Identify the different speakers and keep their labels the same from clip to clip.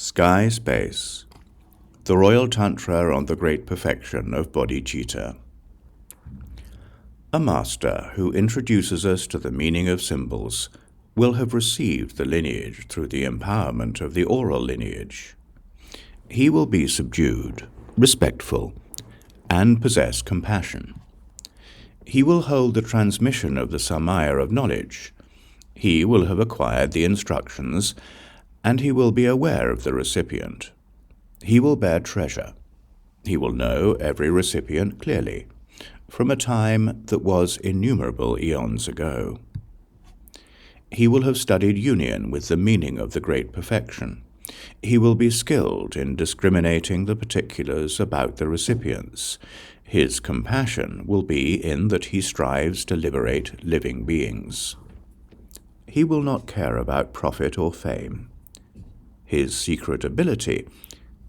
Speaker 1: Sky Space, the Royal Tantra on the Great Perfection of Bodhicitta. A master who introduces us to the meaning of symbols will have received the lineage through the empowerment of the oral lineage. He will be subdued, respectful, and possess compassion. He will hold the transmission of the samaya of knowledge. He will have acquired the instructions, and he will be aware of the recipient. He will bear treasure. He will know every recipient clearly, from a time that was innumerable eons ago. He will have studied union with the meaning of the Great Perfection. He will be skilled in discriminating the particulars about the recipients. His compassion will be in that he strives to liberate living beings. He will not care about profit or fame. His secret ability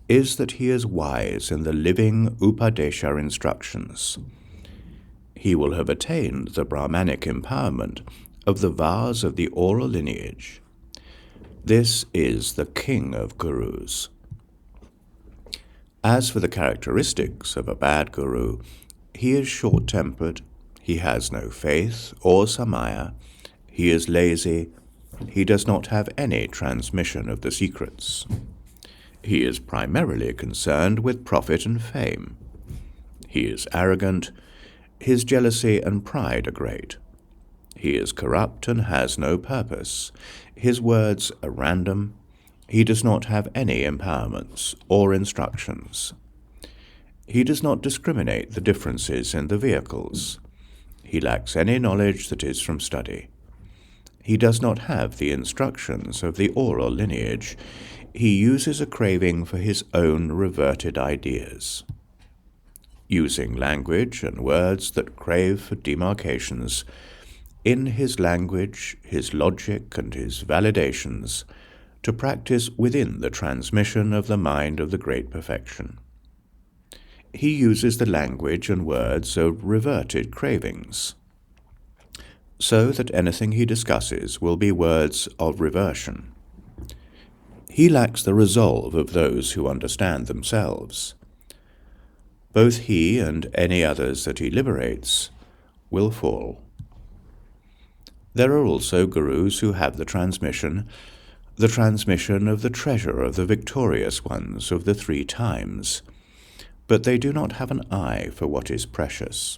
Speaker 1: is that he is wise in the living Upadesha instructions. He will have attained the Brahmanic empowerment of the vase of the oral lineage. This is the king of gurus. As for the characteristics of a bad guru, he is short-tempered, he has no faith or samaya, he is lazy, he does not have any transmission of the secrets. He is primarily concerned with profit and fame. He is arrogant, his jealousy and pride are great. He is corrupt and has no purpose. His words are random. He does not have any empowerments or instructions. He does not discriminate the differences in the vehicles. He lacks any knowledge that is from study. He does not have the instructions of the oral lineage. He uses a craving for his own reverted ideas. Using language and words that crave for demarcations, in his language, his logic, and his validations, to practice within the transmission of the mind of the Great Perfection. He uses the language and words of reverted cravings, so that anything he discusses will be words of reversion. He lacks the resolve of those who understand themselves. Both he and any others that he liberates will fall. There are also gurus who have the transmission of the treasure of the victorious ones of the 3 times, but they do not have an eye for what is precious.